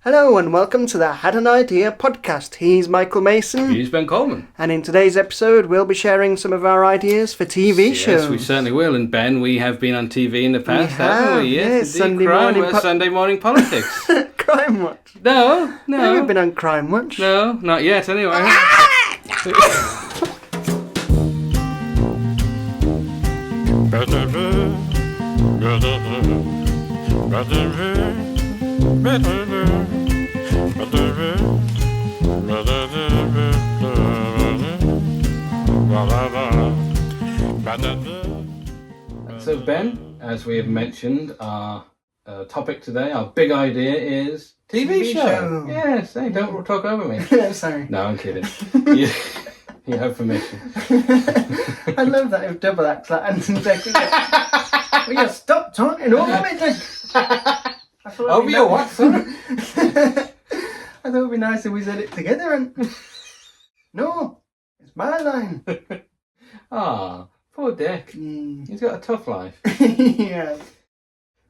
Hello and welcome to the Had an Idea podcast. He's Michael Mason. He's Ben Coleman. And in today's episode, we'll be sharing some of our ideas for TV shows. Yes, we certainly will. And Ben, we have been on TV in the past, haven't we? Yes, Sunday morning politics. Crime Watch. No. We've been on Crime Watch. No, not yet anyway. So Ben, as we have mentioned, our topic today, our big idea is TV show. Yes, hey, don't talk over me. Sorry. No, I'm kidding. You have permission. I love that with double acts like Anton Decker. Will you stop talking over me? Over your what, sorry? I thought it would be nice if we said it together and... No, it's my line. Poor Dick. He's got a tough life. Yeah.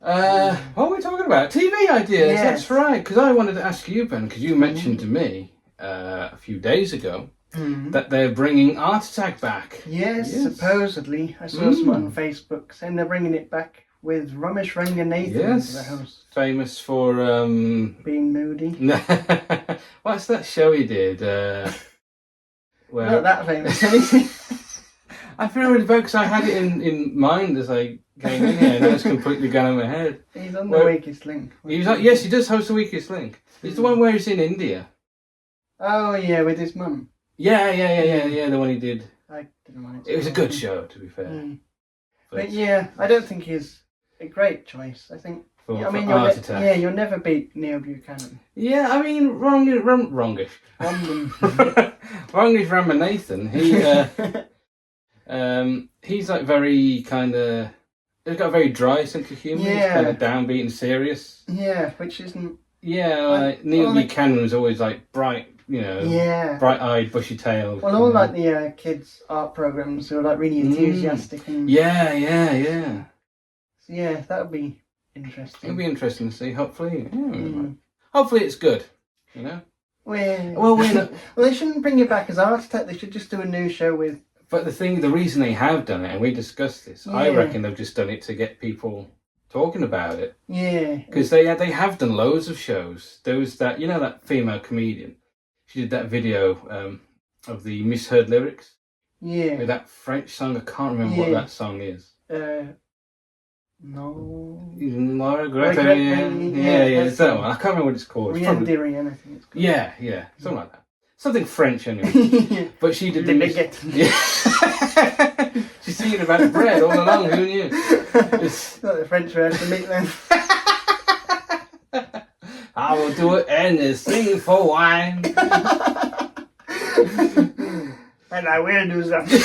What are we talking about? TV ideas, Yes. That's right. Because I wanted to ask you, Ben, because you mentioned to me a few days ago that they're bringing Art Attack back. Yes, supposedly. I saw someone on Facebook saying they're bringing it back with Ramesh Ranganathan as the host. Famous for... being moody. What's that show he did? Not that famous, anything. I feel really bad because I had it in mind as I came in here and now it's completely gone in my head. He's on the Weakest Link. Yes, he does host the Weakest Link. It's the one where he's in India. Oh, yeah, with his mum. Yeah, the one he did. I didn't want It was a good show, to be fair. But yeah, I don't think he's a great choice. I think... For Art Attack. You'll never beat Neil Buchanan. Yeah, I mean, wrongish Ramanathan. He's like very kind of... He's got a very dry sense of humour. Yeah. He's kind of downbeat and serious. Yeah, which isn't... Yeah, like Neil Buchanan was always like bright, bright-eyed, bushy-tailed. Well, all like the kids' art programmes who are like really enthusiastic. And... Yeah. So yeah, that would be interesting. It'll be interesting to see, hopefully. Hopefully it's good, you know? Well, they shouldn't bring it back as Art Attack. They should just do a new show with... But the reason they have done it, and we discussed this, I reckon they've just done it to get people talking about it. Yeah. Because they have done loads of shows. There was that, that female comedian. She did that video of the misheard lyrics. Yeah. With that French song. I can't remember what that song is. No. It's that one. I can't remember what it's called. Rien de Rien, I think it's called. Yeah. Something like that. Something French anyway. But she did She's singing about bread all along, who knew? It's not the French version, meat then. I will do anything for wine. And I will do something.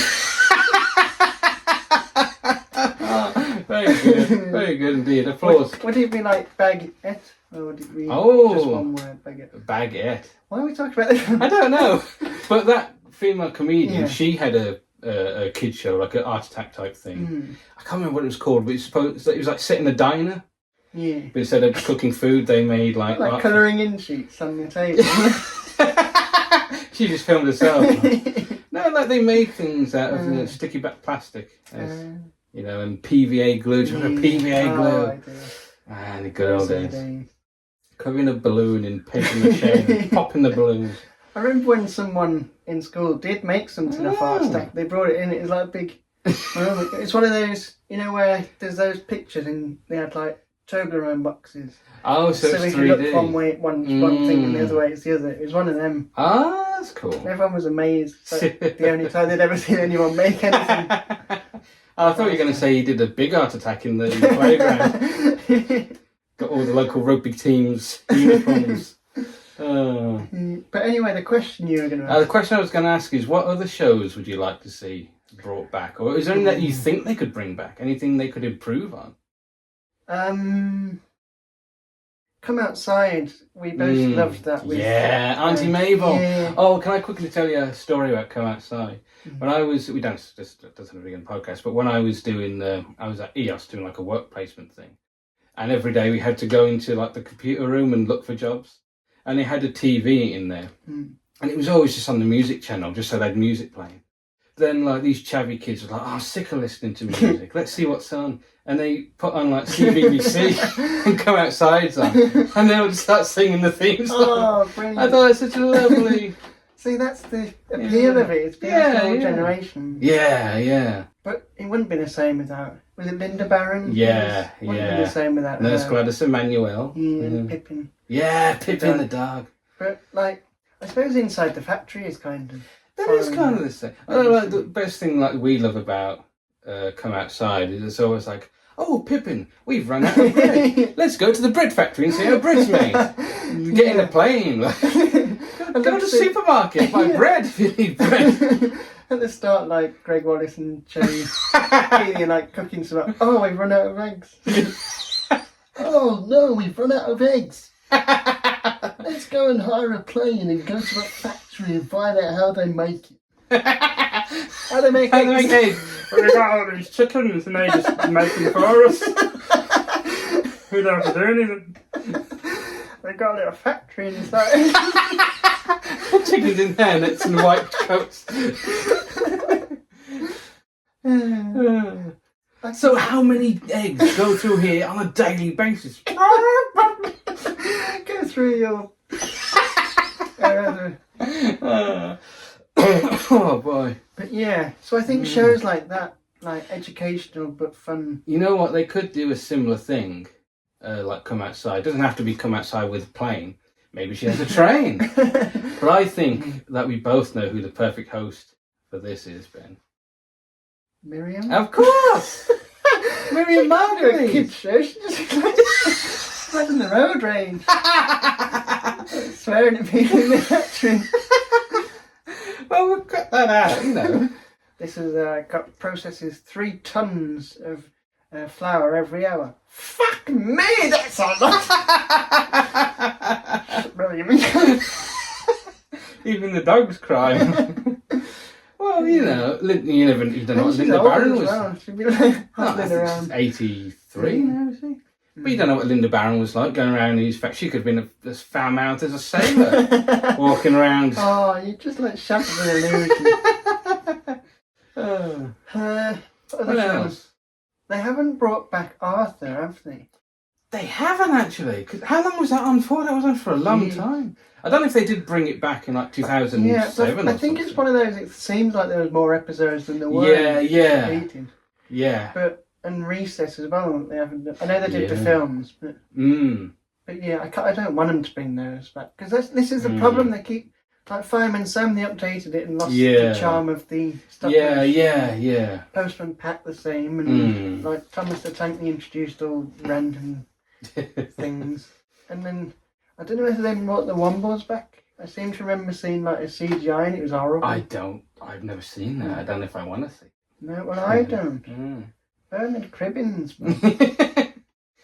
Very good indeed. Applause. Would it be like baguette? Or would it be just one word, baguette? Baguette. Why are we talking about this? I don't know. But that female comedian, she had a kid show, like an Art Attack type thing. I can't remember what it was called, but it was like set in a diner. Yeah. But instead of cooking food, they made like colouring in sheets on the table. She just filmed herself. No, like they made things out of sticky back plastic. And PVA glue. Do you remember PVA glue? I do. Man, the good old days. Covering a balloon in paper mache and popping the balloons. I remember when someone in school did make something of Art Attack. They brought it in. It was like a big... it's one of those, where there's those pictures and they had like Toblerone boxes. Oh, so it's if 3D. You look one way, one thing, and the other way it's the other. It was one of them. Ah, that's cool. Everyone was amazed. The only time they'd ever seen anyone make anything. I thought you were going to say you did a big Art Attack in the playground. Got all the local rugby teams' uniforms. But anyway, the question you were going to ask. The question I was going to ask is, what other shows would you like to see brought back? Or is there anything that you think they could bring back? Anything they could improve on? Come Outside. We both loved that. Auntie Mabel. Yeah. Oh, can I quickly tell you a story about Come Outside? When I was, this doesn't really get a podcast, but when I was I was at EOS doing like a work placement thing. And every day we had to go into like the computer room and look for jobs. and they had a TV in there, and it was always just on the music channel, just so they had music playing. Then like these chavvy kids were like, "Oh, I'm sick of listening to music. Let's see what's on." And they put on like CBBC and Come Outside's on, and they would start singing the theme song. Oh, brilliant! I thought it was such a lovely. See, that's the appeal of it. It's been a whole generation. Yeah. But it wouldn't be the same without. Was it Linda Barron? Yeah, Wouldn't be the same without. Nurse Gladys Emmanuel. And Pippin. Yeah, Pippin the dog. But like, I suppose Inside the Factory is kind of. That is kind of the same. I don't like the best thing like we love about Come Outside is it's always like, "Oh, Pippin, we've run out of bread. Let's go to the bread factory and see how bread's made. Get in a plane. Go to the supermarket, buy bread if you need bread." At the start, like Greg Wallace and Cherry Keely are like cooking some. "Oh, we've run out of eggs." "Oh no, we've run out of eggs. Let's go and hire a plane and go to a factory and find out how they make it." How they make eggs? We got all these chickens and they just make them for us. We don't have to do anything. They got a little factory and it's like Chickens in hairnets and white coats. So how many eggs go through here on a daily basis? Go through your. Oh boy. But yeah, so I think shows like that, like educational but fun. You know what? They could do a similar thing, like Come Outside. It doesn't have to be Come Outside with a plane. Maybe she has a train. But I think that we both know who the perfect host for this is, Ben. Miriam? Of course! Miriam Margolyes. Kids show, she just like in the road rage. Swearing at people in the factory. Well, we'll cut that out, you know. This is processes 3 tons of flour every hour. Fuck me, that's a lot. Brilliant. Even the dogs cry. Well, you know, you don't know what Linda Barron was. Well. She'd be like hustling around. She's 83 now, is she? But you don't know what Linda Barron was like going around these facts. She could have been as foul-mouthed as a sailor walking around. Oh, you just like shattered the illusion. What else? They haven't brought back Arthur, have they? They haven't actually. 'Cause how long was that on for? That was on for a long time. I don't know if they did bring it back in like 2007 Yeah, I think it's one of those. It seems like there was more episodes than there were. Yeah. And Recess as well. They haven't. I know they did the films, but yeah, I don't want them to bring those back because this is the problem. They keep like Fireman Sam. They updated it and lost the charm of the stuff. Yeah. Postman Pat the same, and like Thomas the Tank. They introduced all random things, and then I don't know whether they brought the Wombos back. I seem to remember seeing like a CGI and it was horrible. I've never seen that. I don't know if I want to see. No, well I don't. Bernard Cribbins.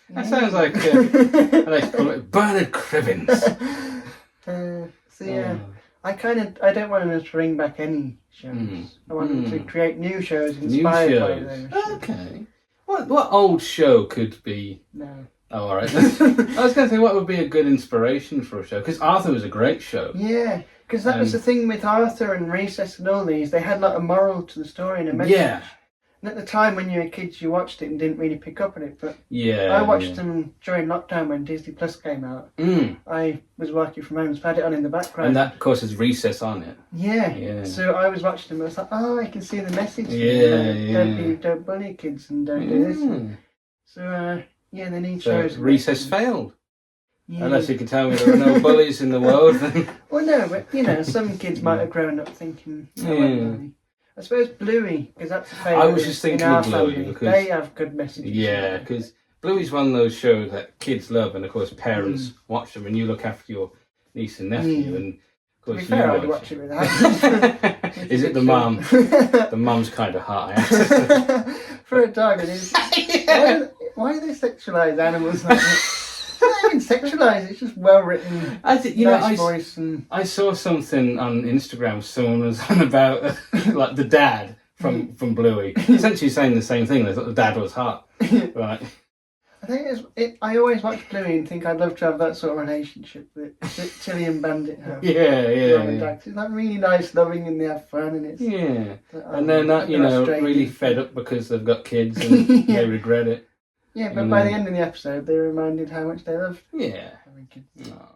That sounds like I like to call it Bernard Cribbins. I don't want them to bring back any shows. I want them to create new shows inspired by those. Okay. What old show could be? No. Oh, all right. I was going to say, what would be a good inspiration for a show? Because Arthur was a great show. Yeah, because that was the thing with Arthur and Recess and all these. They had like a moral to the story and a message. Yeah. And at the time when you were kids, you watched it and didn't really pick up on it. But I watched them during lockdown when Disney Plus came out. I was working from home, so I had it on in the background. And that, of course, has Recess on it. Yeah. So I was watching them and I was like, oh, I can see the message. Don't bully kids and don't do this. So, they need shows. Recess failed. Yeah. Unless you can tell me there are no bullies in the world. Then... Well, no, but, some kids might have grown up thinking, I suppose Bluey, because that's a favourite. I was just thinking of Bluey because they have good messages. Yeah, because Bluey's one of those shows that kids love, and of course parents watch them, and you look after your niece and nephew, and of course to be fair, I'd watch it without. Is it the mum? The mum's kind of hot. For a dog, it is. Why do they sexualise animals like that? It's not even sexualised, it's just well written. Voice and... I saw something on Instagram, someone was on about like the dad from Bluey. Essentially saying the same thing, they thought the dad was hot. Right. I think I always watch Bluey and think I'd love to have that sort of relationship that Tilly and Bandit have. Yeah. Mum and Dad. It's like really nice, loving, and they have fun, and it's and they're not, really fed up because they've got kids and they regret it. Yeah, but by the end of the episode, they're reminded how much they love having kids. Oh.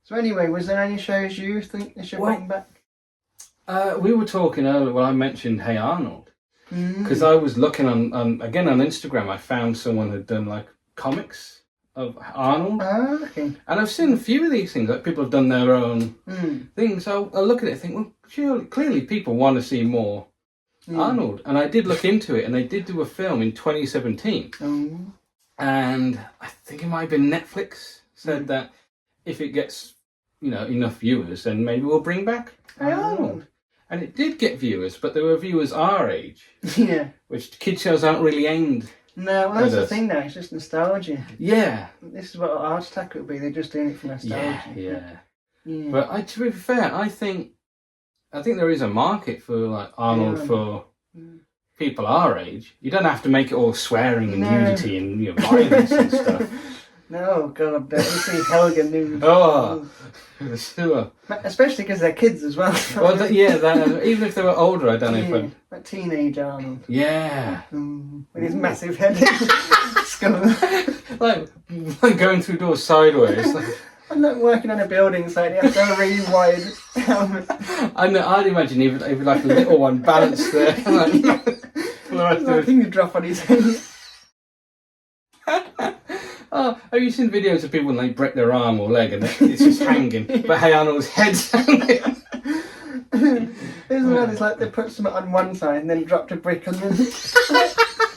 So anyway, was there any shows you think they should bring back? We were talking earlier. Well, I mentioned Hey Arnold because I was looking on Instagram. I found someone who'd done like comics of Arnold. Okay. And I've seen a few of these things, like people have done their own things. So I look at it and think, well, surely, clearly people want to see more Arnold. And I did look into it, and they did do a film in 2017. And I think it might have been Netflix said that if it gets, enough viewers, then maybe we'll bring back Hey Arnold. And it did get viewers, but there were viewers our age. Yeah. Which kid shows aren't really aimed. No, well, that's the thing now. It's just nostalgia. Yeah. This is what Art Attack would be. They're just doing it for nostalgia. Yeah. But to be fair, I think there is a market for like Arnold for people our age. You don't have to make it all swearing and nudity and violence and stuff. No, God, you see Helga nude. Oh, the sewer. Especially because they're kids as well. Well, even if they were older, I don't know if like teenage Arnold. Yeah. With his massive head. like going through doors sideways. I'm not working on a building site. He has to have a really wide helmet. I'd imagine even like a little one balanced there. I think he'd drop on his head. Oh, have you seen videos of people when they break their arm or leg and it's just hanging, but Hey Arnold's head's hanging? Isn't that? It's like they put something on one side and then dropped a brick and then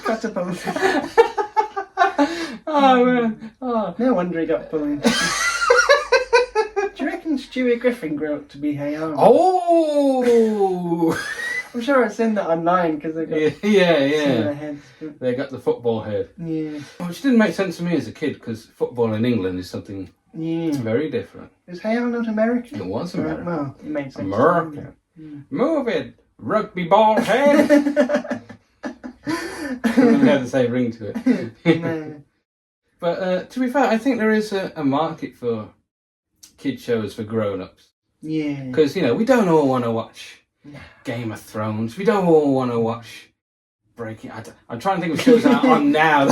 catapult. Oh man! Oh. No wonder he got bullied. Do you reckon Stewie Griffin grew up to be Hey Arnold? Oh! I'm sure I've seen that online because they got similar heads. But... They got the football head. Yeah. Which didn't make sense to me as a kid because football in England is something very different. Is Hey Arnold American? It was American. Well, it made sense. American. Move it, rugby ball head. It had the same ring to it. No. But to be fair, I think there is a market for kid shows for grown-ups. Yeah. Because, we don't all want to watch Game of Thrones. We don't all want to watch Breaking... I'm trying to think of shows that are on now.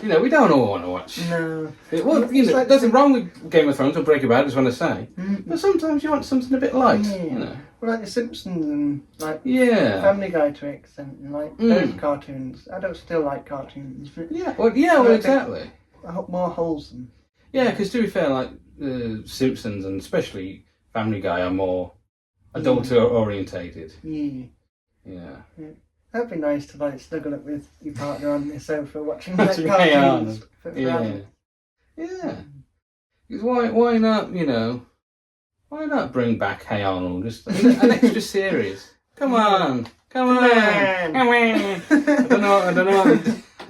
We don't all want to watch. No. There's nothing wrong with Game of Thrones or Breaking Bad, I just want to say. But sometimes you want something a bit light, Well, like The Simpsons and Family Guy to an extent, and those cartoons. I don't still like cartoons. But exactly. More wholesome. Yeah, because to be fair, like The Simpsons and especially Family Guy are more adult orientated. Yeah. That'd be nice to snuggle up with your partner on the sofa watching cartoons. Yeah. Because why not? Why not bring back Hey Arnold? Just an extra series. Come on. I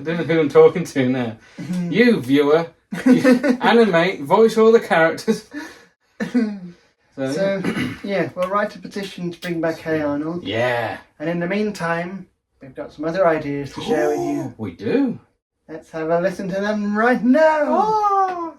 don't know who I'm talking to now. You viewer, animate, voice all the characters. So we'll write a petition to bring back Hey Arnold. Yeah. And in the meantime, we've got some other ideas to share with you. We do. Let's have a listen to them right now.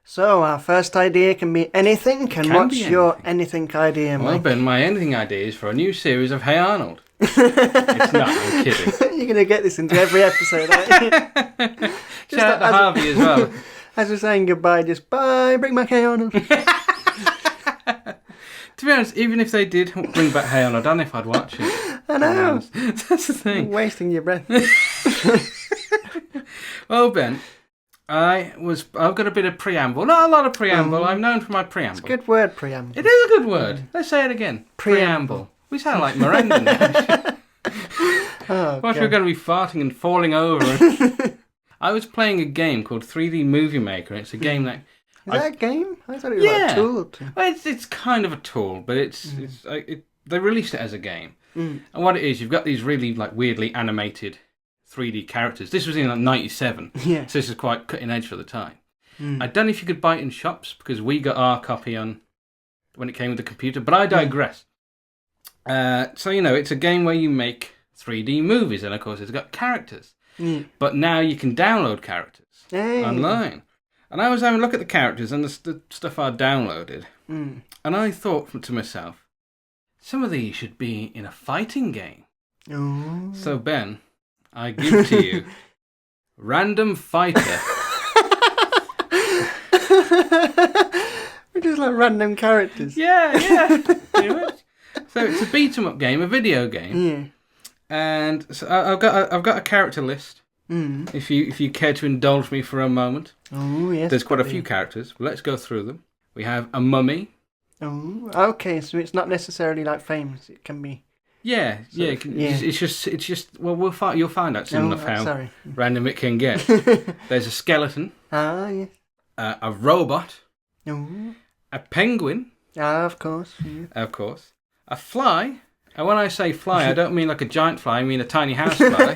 So our first idea can be anything. What's your anything idea, Mike? Well, Ben, my anything idea is for a new series of Hey Arnold. It's not, I'm kidding. You're going to get this into every episode, aren't you? Shout out to Harvey as well. As we're saying goodbye, just bye, bring back Hey Arnold. To be honest, even if they did bring back Hey Arnold, I don't know if I'd watch it. I know. That's the thing. You're wasting your breath. Well, Ben, I've got a bit of preamble. Not a lot of preamble. I'm known for my preamble. It's a good word, preamble. It is a good word. Let's say it again. Preamble. We sound like Miranda now. What if we're going to be farting and falling over? I was playing a game called 3D Movie Maker. It's a game that... Is that a game? I thought it was like a tool. Well, it's kind of a tool, but they released it as a game. And what it is, you've got these really weirdly animated 3D characters. This was in 97, so this is quite cutting edge for the time. I don't know if you could buy it in shops because we got our copy on when it came with the computer, but I digress. So, it's a game where you make 3D movies, and of course it's got characters. But now you can download characters online. And I was having a look at the characters and the stuff I downloaded, and I thought to myself, some of these should be in a fighting game. Oh. So, Ben, I give to you Random Fighter. We're just like random characters. Yeah, pretty much. So it's a beat 'em up game, a video game. Yeah. And so I've got a character list. If you care to indulge me for a moment. Oh yes. There's quite a few characters. Let's go through them. We have a mummy. Oh, okay. So it's not necessarily like famous. It can be. Yeah. It's just. Well, you'll find out soon enough how random it can get. There's a skeleton. Ah yes. A robot. Oh. A penguin. Ah, of course. Yeah. Of course. A fly. And when I say fly, I don't mean like a giant fly. I mean a tiny house fly.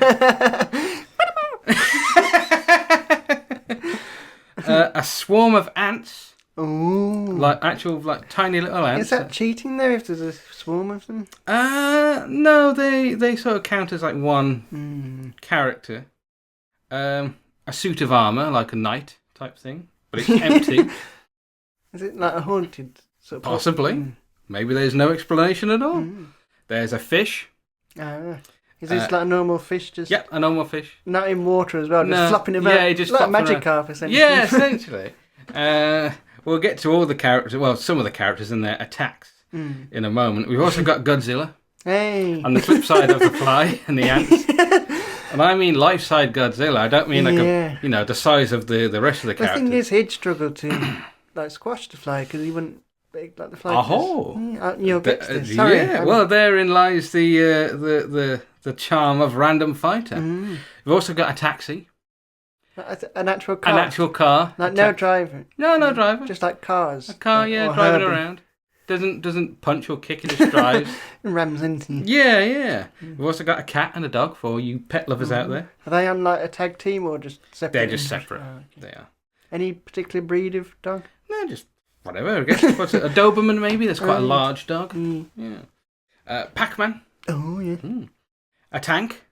A swarm of ants. Oh. Like tiny little ants. Is that cheating though? If there's a swarm of them? No. They sort of count as like one character. A suit of armor, like a knight type thing, but it's empty. Is it like a haunted sort of? Possibly. Maybe there's no explanation at all. There's a fish. Is this like a normal fish? Just a normal fish. Not in water as well, just flopping about. Yeah, just like a flopping magic carp, essentially. Yeah, essentially. We'll get to all the characters. Well, some of the characters and their attacks in a moment. We've also got Godzilla. Hey. On the flip side of the fly and the ants. And I mean life-size Godzilla. I don't mean like the size of the rest of the characters. The thing is, he'd struggle to like squash the fly because he wouldn't like the fly. You'll get to this. Sorry, well, therein lies the charm of Random Fighter. We've also got a taxi. An actual car. An actual car. Like no driver. No driver. Just like cars. A car, driving around. Doesn't punch or kick, it just drives. Rams into you. Yeah. We've also got a cat and a dog for you pet lovers out there. Are they on like a tag team or just separate? They're just separate. Oh, okay. They are. Any particular breed of dog? No, just whatever, I guess. What's it? A Doberman maybe? That's quite a large dog. Yeah. Pac-Man. Oh, yeah. A tank.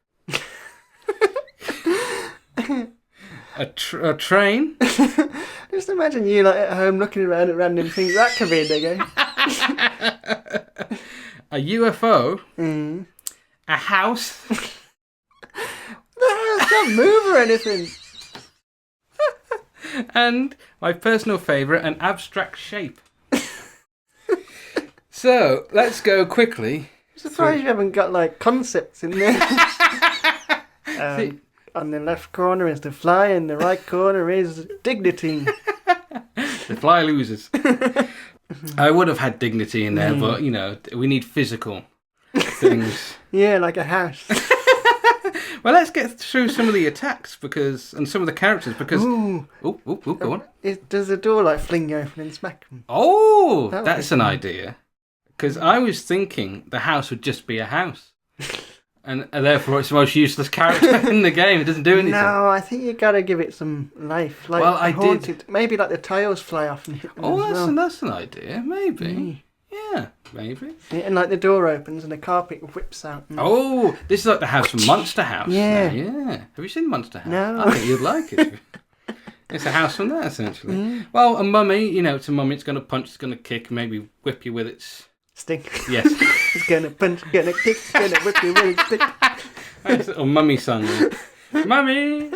A train. Just imagine you like at home looking around at random things. That could be in the game. A UFO. A house. The house can't move or anything. And my personal favourite, an abstract shape. So let's go quickly. I'm surprised you haven't got like concepts in there. On the left corner is the fly, and the right corner is dignity. The fly loses. I would have had dignity in there, but we need physical things. Yeah, like a house. Well, let's get through some of the attacks and some of the characters because. Go on. Does the door like fling open and smack them? Oh, that's an idea. Because I was thinking the house would just be a house. And therefore it's the most useless character in the game. It doesn't do anything. No, I think you gotta give it some life. Like well, I haunted. did. Maybe like the tiles fly off and hit them. Oh, that's an idea. Maybe. Yeah, maybe. Yeah, and like the door opens and the carpet whips out. Oh, this is like the house from Monster House. Yeah. Yeah. Have you seen Monster House? No. I think you'd like it. It's a house from that, essentially. Well, a mummy, it's a mummy. It's going to punch, it's going to kick, maybe whip you with its... stick. Yes. It's going to punch, going to kick, going to whip you with its stick. That's a little mummy song. Mummy!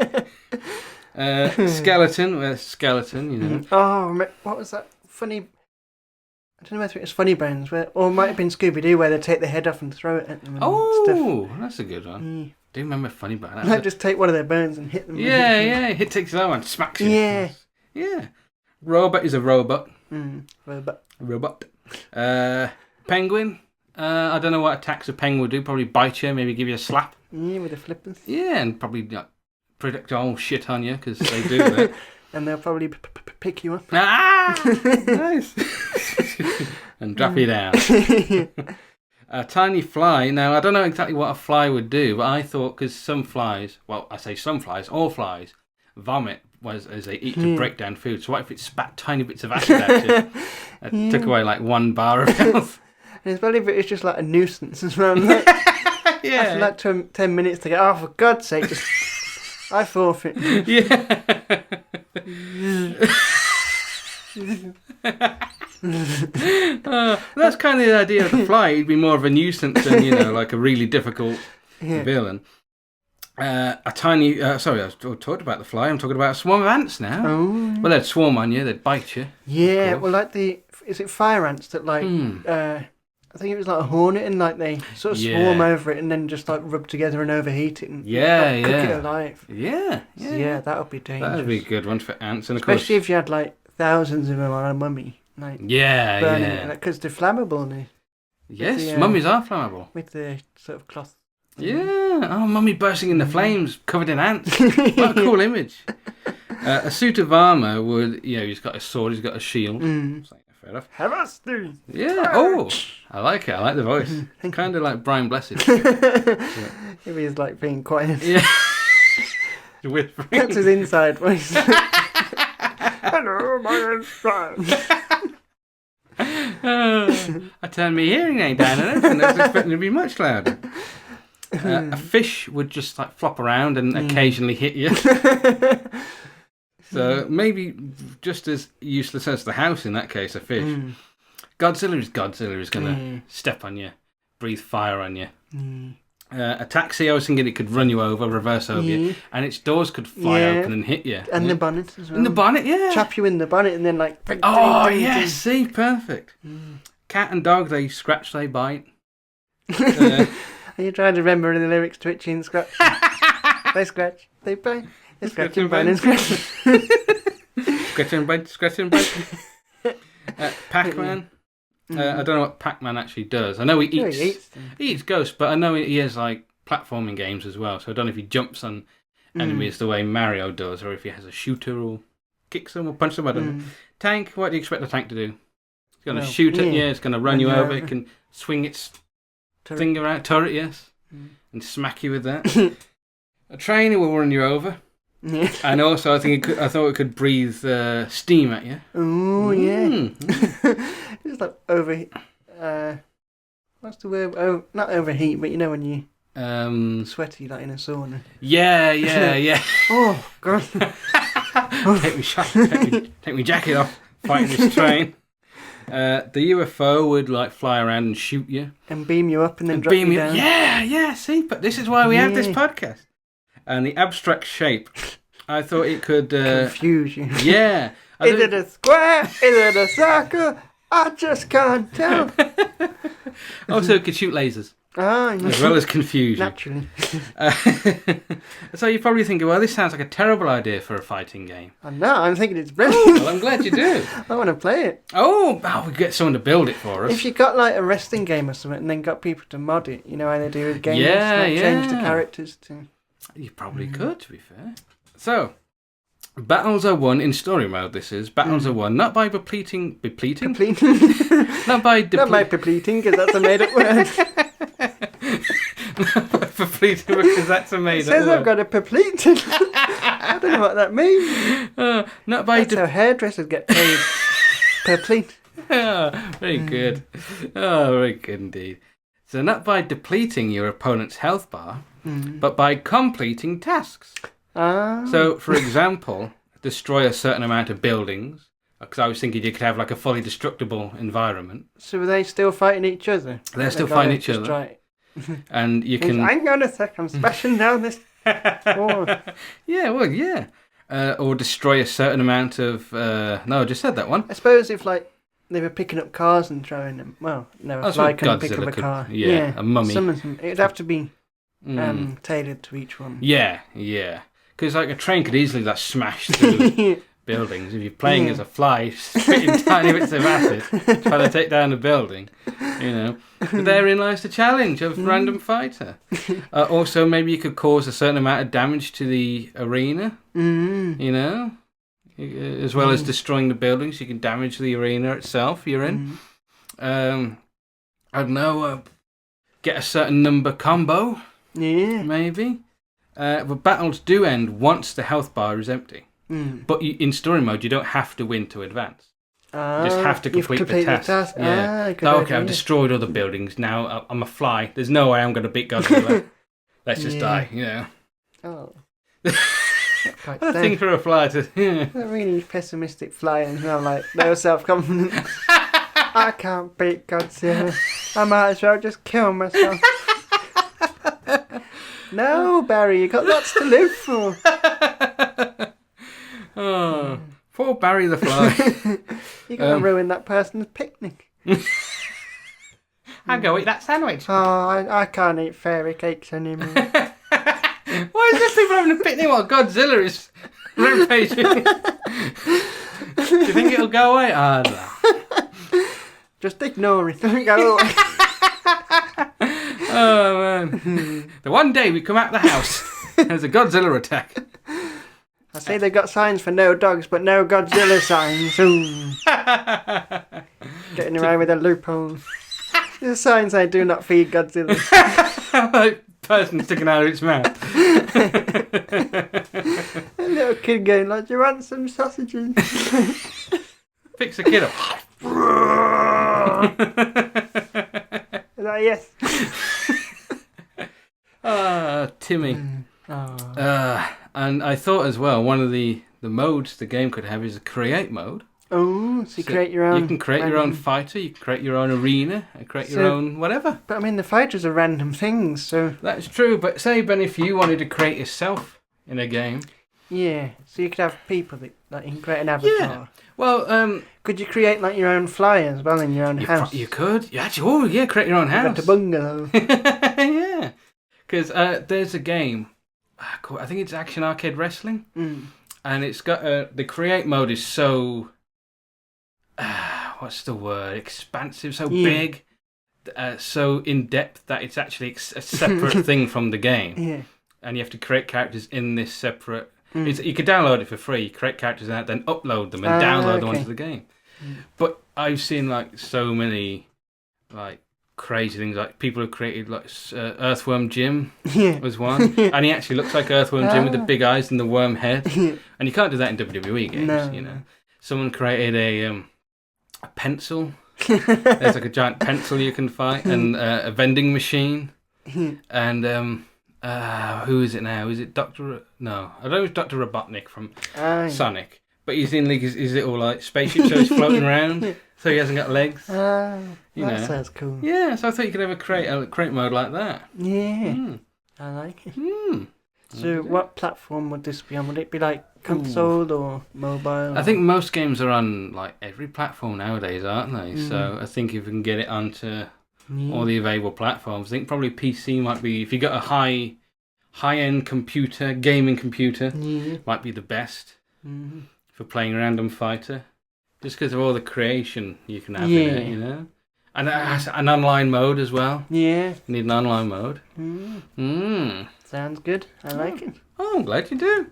Skeleton, skeleton, Oh, what was that funny... I don't know whether it was Funny Bones, or it might have been Scooby-Doo, where they take the head off and throw it at them and stuff. That's a good one. Do you remember Funny Bones? They just take one of their bones and hit them. Yeah, It takes that one, smacks you. Yeah. Robot is a robot. Robot. Penguin. I don't know what attacks a penguin would do. Probably bite you, maybe give you a slap. Yeah, with the flippers. Yeah, and probably predict all shit on you, because they do that. And they'll probably pick you up. Ah! Nice. And drop you down. A tiny fly. Now, I don't know exactly what a fly would do, but I thought, because some flies, well, I say some flies, all flies, vomit as they eat to break down food. So what if it spat tiny bits of acid at you? It took away like 1 bar of health. especially if it's just like a nuisance as well. Like, Yeah. after like 10 minutes to get, oh, for God's sake, just, I forfeit. Yeah. That's kind of the idea of the fly. He'd be more of a nuisance than, like a really difficult villain. A tiny... sorry, I talked about the fly. I'm talking about a swarm of ants now. Oh. Well, they'd swarm on you. They'd bite you. Yeah, well, like is it fire ants that like... I think it was like a hornet, and like they sort of swarm over it and then just like rub together and overheat it and cook it alive. Yeah. So, yeah, that would be dangerous. That would be a good one for ants. And of especially course, if you had like thousands of them on a mummy. Like, burning it, because they're flammable. Yes, mummies are flammable. With the sort of cloth. Yeah. Oh, mummy bursting in the flames, covered in ants. What a cool image. A suit of armour would, he's got a sword, he's got a shield. It's like, fair enough. Have us do. Yeah. Oh, I like it. I like the voice. Kind of like Brian Blessed. If he's like being quiet. Yeah. Whispering. That's his inside voice. Hello, my name's Brian. I turned my hearing aid down and everything. I was expecting it to be much louder. A fish would just like flop around and occasionally hit you. So maybe just as useless as the house in that case, a fish. Godzilla is going to step on you, breathe fire on you. A taxi, I was thinking it could run you over, reverse over you, and its doors could fly open and hit you. And the bonnet as well. In the bonnet, yeah. Trap you in the bonnet and then like... yes, see, perfect. Cat and dog, they scratch, they bite. Are you trying to remember the lyrics to Itchy and Scratch? They scratch, they bite. They scratch and bite and scratch. Scratch and bite, scratch and bite. Pac-Man. I don't know what Pac-Man actually does. I know he eats ghosts, but I know he has like platforming games as well. So I don't know if he jumps on enemies the way Mario does, or if he has a shooter or kicks them or punch them. I don't know. Tank. What do you expect the tank to do? It's going to shoot at you. It's going to run you over. It can swing its thing around, turret, yes, and smack you with that. A train will run you over. Yeah. And also, I thought it could breathe steam at you. Oh yeah. It's like overheat. What's the word? Oh, not overheat, but you know when you sweaty like in a sauna. Yeah. Oh God. Take me jacket off. Fighting this train. The UFO would like fly around and shoot you and beam you up and then drop you down. Yeah. See, but this is why we have this podcast. And the abstract shape, I thought it could confuse you. Yeah. Is it a square? Is it a circle? I just can't tell. Also, it could shoot lasers. As well as confuse you. Naturally. So you're probably thinking, well, this sounds like a terrible idea for a fighting game. I know, I'm thinking it's brilliant. Well, I'm glad you do. I want to play it. Oh, we get someone to build it for us. If you got like a wrestling game or something and then got people to mod it, you know how they do with games? Change the characters to... You probably could, to be fair. So, battles are won in story mode. This is battles are won not by depleting. Not by depleting, because that's a made-up word. Not by depleting, because that's a made-up word. It says I've got a deplete. I don't know what that means. Not by. That's how hairdressers get paid. Deplete. Very good. Very good indeed. So not by depleting your opponent's health bar, but by completing tasks. So, for example, destroy a certain amount of buildings. Because I was thinking you could have like a fully destructible environment. So are they still fighting each other? They're still fighting each other. And you can... Hang on a sec, I'm smashing down this wall. Yeah. Or destroy a certain amount of... No, I just said that one. I suppose if like they were picking up cars and throwing them... Well, no, a fly couldn't pick up a car. Yeah, a mummy. Some of them. It'd have to be tailored to each one. Yeah. Because like a train could easily like smash through buildings. If you're playing as a fly, spitting tiny bits of acid, trying to take down a building, But therein lies the challenge of random fighter. Also, maybe you could cause a certain amount of damage to the arena, as well as destroying the buildings. You can damage the arena itself you're in. I don't know, get a certain number combo. Yeah. Maybe. But battles do end once the health bar is empty. But in story mode, you don't have to win to advance. Just have to complete the task. Yeah. Good Okay, idea. I've destroyed all the buildings. Now I'm a fly. There's no way I'm going to beat Godzilla. Let's just die, you know. Oh. What a thing for a fly to... A really pessimistic fly and I'm like, no self-confidence. I can't beat Godzilla. I might as well just kill myself. No, Barry, you got lots to live for. Oh, poor Barry the fly. You're going to ruin that person's picnic. I'll go eat that sandwich. Oh, I can't eat fairy cakes anymore. Why is there people having a picnic while Godzilla is rampaging? Do you think it'll go away? No. Just ignore it. Don't go away. Oh man. The one day we come out of the house, there's a Godzilla attack. I say they've got signs for no dogs, but no Godzilla signs. Ooh. Getting away with a loophole. The signs say do not feed Godzilla. Like person sticking out of its mouth. A little kid going like, do you want some sausages? Picks the kid up. Is that a yes? Timmy. Oh. And I thought as well, one of the modes the game could have is a create mode. Oh, so you create your own. You can create your own fighter, you can create your own arena, and create your own whatever. But I mean, the fighters are random things, so. That's true, but say, Ben, if you wanted to create yourself in a game. Yeah, so you could have people that like, you can create an avatar. Yeah. Well, could you create like your own fly as well in your own house? You could. You actually, oh yeah, create your own house. Got a bungalow. Yeah. Because there's a game, I think it's Action Arcade Wrestling, and it's got the create mode is so, what's the word, expansive, so big, so in depth that it's actually a separate thing from the game. Yeah. And you have to create characters in this separate. You can download it for free. You create characters in that, then upload them and download them onto the game. But I've seen like so many like crazy things. Like people have created like Earthworm Jim was one, and he actually looks like Earthworm Jim with the big eyes and the worm head. And you can't do that in WWE games. You know, someone created a pencil. There's like a giant pencil you can fight, and a vending machine, and who is it now? Is it Dr. No, I don't know if it's Dr. Robotnik from Sonic. But he's in like his little like spaceship, so he's floating around, so he hasn't got legs. That sounds cool. Yeah, so I thought you could have a create mode like that. Yeah, I like it. So what platform would this be on? Would it be like console or mobile? I think most games are on like every platform nowadays, aren't they? So I think if we can get it onto all the available platforms, I think probably PC might be, if you got a high-end computer, gaming computer, might be the best for playing Random Fighter, just because of all the creation you can have in it, you know. And it has an online mode as well. Yeah, you need an online mode. Sounds good. I like it. Oh, I'm glad you do.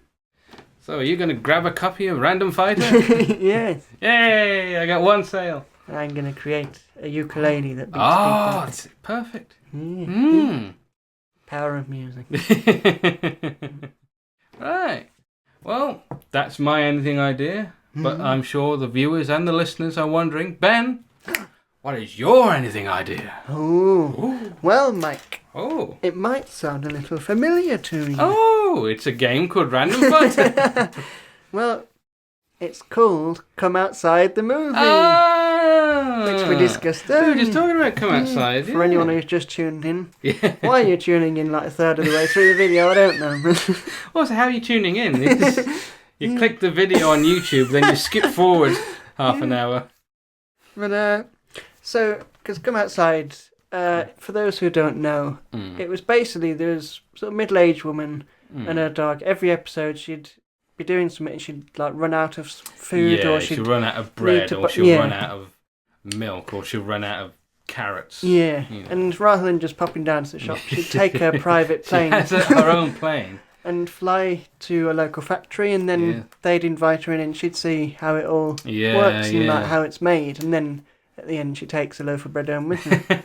So, are you going to grab a copy of Random Fighter? Yes. Yay! I got one sale. I'm going to create a ukulele that beats people. That's perfect. Power of music. Right. Well, that's my anything idea. But I'm sure the viewers and the listeners are wondering, Ben, what is your anything idea? Oh. Well, Mike. Oh. It might sound a little familiar to you. Oh, it's a game called Random Fighter. Well, it's called Come Outside the Movie. Which we discussed We were just talking about Come Outside. For anyone who's just tuned in. Yeah. Why are you tuning in like a third of the way through the video? I don't know. Also, how are you tuning in? You click the video on YouTube, then you skip forward half an hour. But, so, because Come Outside, for those who don't know, it was basically, there was sort of middle-aged woman and her dog. Every episode she'd be doing something and she'd like run out of food, or she'd run out of bread, or she'll run out of milk, or she'll run out of carrots. Yeah, you know. And rather than just popping down to the shop, she'd take her private plane. She has her own plane. And fly to a local factory, and then they'd invite her in and she'd see how it all works and like how it's made, and then at the end she takes a loaf of bread home with her.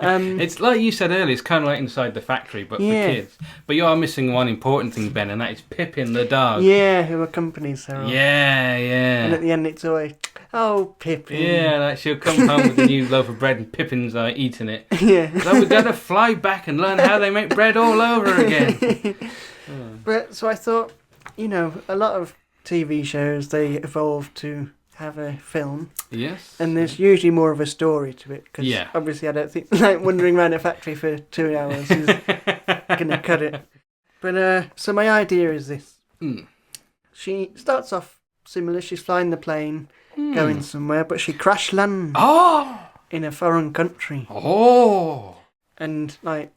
It's like you said earlier, it's kind of like inside the factory, but for kids. But you are missing one important thing, Ben, and that is Pippin the dog. Yeah, who accompanies her. Yeah. And at the end it's always, Oh, Pippin. Yeah, like she'll come home with a new loaf of bread and Pippin's eating it. Yeah. So we've got to fly back and learn how they make bread all over again. But so I thought, you know, a lot of TV shows, they evolve to have a film. Yes. And there's usually more of a story to it. Because Yeah. obviously I don't think, like, wandering around a factory for 2 hours is going to cut it. But, so my idea is this. She starts off similar. She's flying the plane, going somewhere, but she crash lands in a foreign country. Oh. And, like,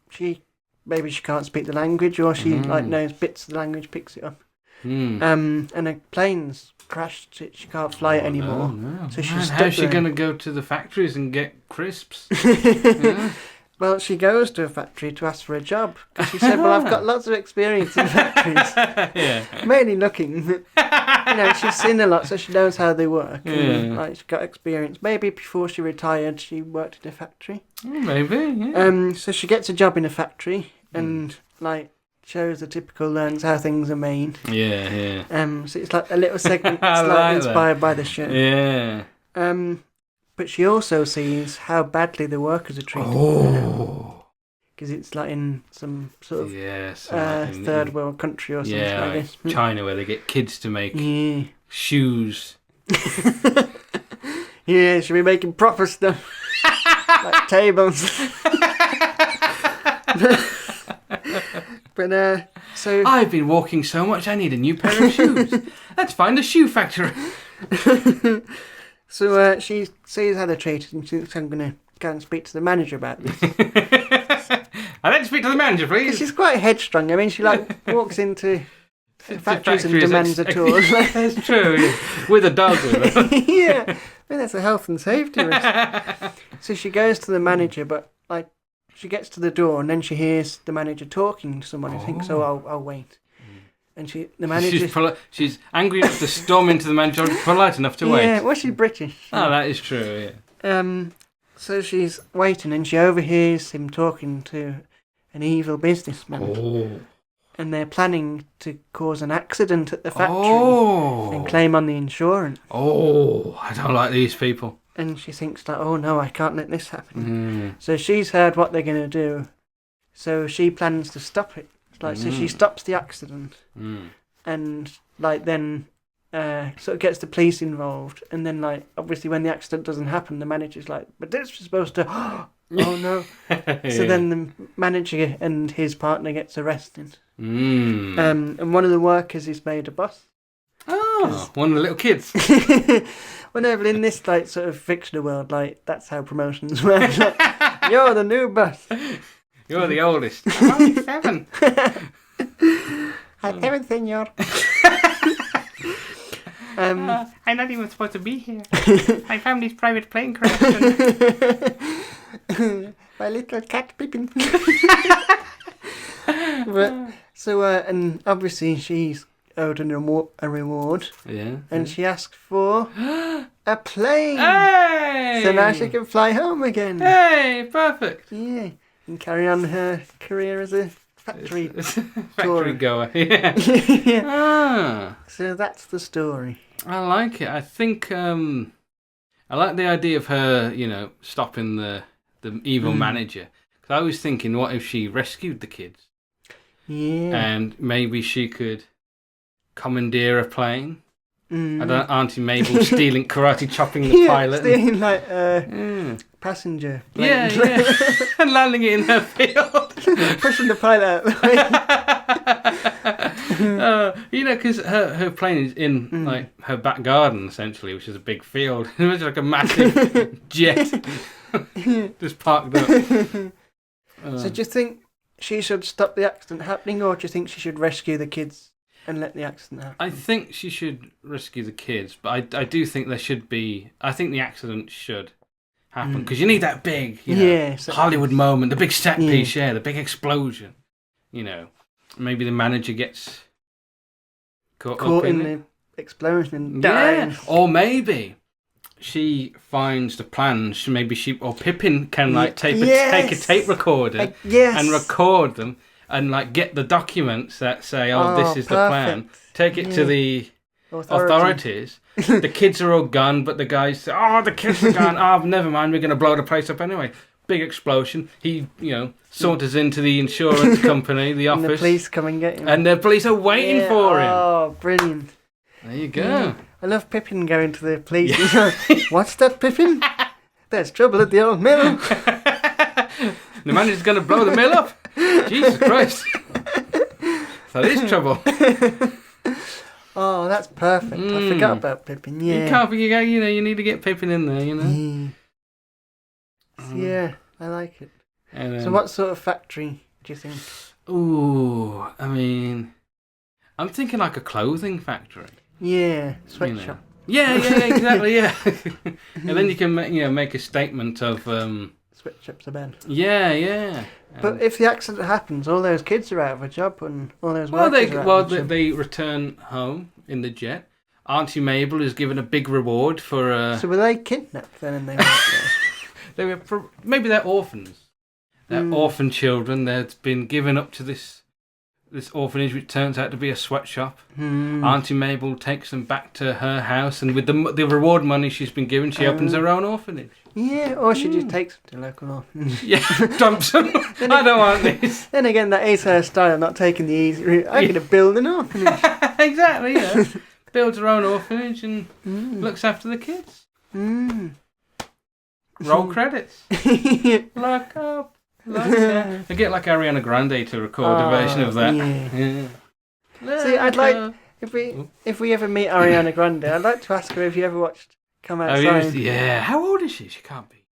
maybe she can't speak the language, or she, like, knows bits of the language, picks it up. And her plane's crashed. She can't fly it anymore. No. So she's stuck how's she there. going to go to the factories and get crisps? Yeah. Well, she goes to a factory to ask for a job. Because she said, well, I've got lots of experience in factories. Yeah. Mainly looking. You know, she's seen a lot, so she knows how they work. And, like, she's got experience. Maybe before she retired, she worked in a factory. Maybe, yeah. So she gets a job in a factory and, like, shows the typical learns how things are made. Yeah. So it's like a little segment I slightly like inspired by the show. Yeah. But she also sees how badly the workers are treated. Oh. Because it's like in some sort of Yes. third world country or something Yeah, like like this. China, where they get kids to make Yeah. shoes. Yeah, she'll be making proper stuff. Like tables. But so I've been walking so much, I need a new pair of shoes. Let's find a shoe factory. so she sees how they're treated and she thinks, I'm going to go and speak to the manager about this. I'd like to speak to the manager, please. She's quite headstrong. I mean, she like walks into factories and demands a tour. That's true, yeah. With a dog with her. Yeah, I mean, that's a health and safety risk. So she goes to the manager, but like she gets to the door and then she hears the manager talking to someone and thinks, oh, I'll wait. And the manager... She's angry enough to storm into the manager, polite enough to wait. Yeah, well, she's British. Oh, that is true, yeah. So she's waiting and she overhears him talking to an evil businessman. Oh. And they're planning to cause an accident at the factory and Oh. claim on the insurance. Oh, I don't like these people. And she thinks like, oh no, I can't let this happen. So she's heard what they're going to do. So she plans to stop it. Like, so she stops the accident. And like then sort of gets the police involved. And then like, obviously when the accident doesn't happen, the manager's like, but this was supposed to... Oh no. So then the manager and his partner gets arrested. And one of the workers is made a boss. Oh, one of the little kids. Whenever in this like sort of fictional world, like that's how promotions work. Like, you're the new boss. You're the oldest. I'm only 7. I'm 7, senor. I'm not even supposed to be here. My family's private plane crashed. My little cat Pippin. But so and obviously she's owed a reward. Yeah. And she asked for a plane. Hey! So now she can fly home again. Hey, perfect. Yeah. And carry on her career as a factory Factory goer. Yeah. yeah. Ah, So that's the story. I like it. I think I like the idea of her, stopping the evil manager. Because I was thinking, what if she rescued the kids? Yeah. And maybe she could commandeer a plane. I don't Auntie Mabel stealing, karate chopping the pilot. Stealing like passenger plane. Yeah. And landing it in her field. Pushing the pilot out of the way. Because her plane is in like her back garden essentially, which is a big field. It was like a massive jet just parked up. So do you think she should stop the accident happening, or do you think she should rescue the kids and let the accident happen? I think she should rescue the kids, but I do think there should be. I think the accident should happen because you need that big, Hollywood moment, the big set piece, the big explosion. Maybe the manager gets caught up in it. the explosion and dies. Or maybe she finds the plan. Or Pippin can take a tape recorder and record them and get the documents that say, this is the plan. Take it to the authorities. The kids are all gone, but the guys say, "Oh, the kids are gone. Oh, never mind. We're going to blow the place up anyway." Big explosion. He, saunters into the insurance company, the office. And the police come and get him. And the police are waiting for him. Oh, brilliant. There you go. Yeah. I love Pippin going to the police. He goes, "What's that, Pippin? There's trouble at the old mill." The manager's going to blow the mill up. Jesus Christ. That is trouble. Oh, that's perfect. I forgot about Pippin. Yeah. You can't forget, you need to get Pippin in there, Yeah, I like it. And, so what sort of factory do you think? Ooh, I mean, I'm thinking like a clothing factory. Yeah, sweatshop. Yeah, exactly, yeah. And then you can make a statement of... Sweatshops are bad. Yeah. But if the accident happens, all those kids are out of a job and all those workers are out of a job. They return home in the jet. Auntie Mabel is given a big reward for... So were they kidnapped then and they went there? They were maybe they're orphans. They're orphan children. They've been given up to this orphanage, which turns out to be a sweatshop. Auntie Mabel takes them back to her house, and with the reward money she's been given, she opens her own orphanage. Yeah, or she just takes them to the local orphanage. Yeah, dumps them. I don't want this. Then again, that is her style, not taking the easy route. I'm going to build an orphanage. Exactly, yeah. Builds her own orphanage and looks after the kids. Roll credits. Lock up. I get like Ariana Grande to record a version of that. Yeah. See, I'd like if we ever meet Ariana Grande, I'd like to ask her if you ever watched Come Outside. Yeah. How old is she? She can't be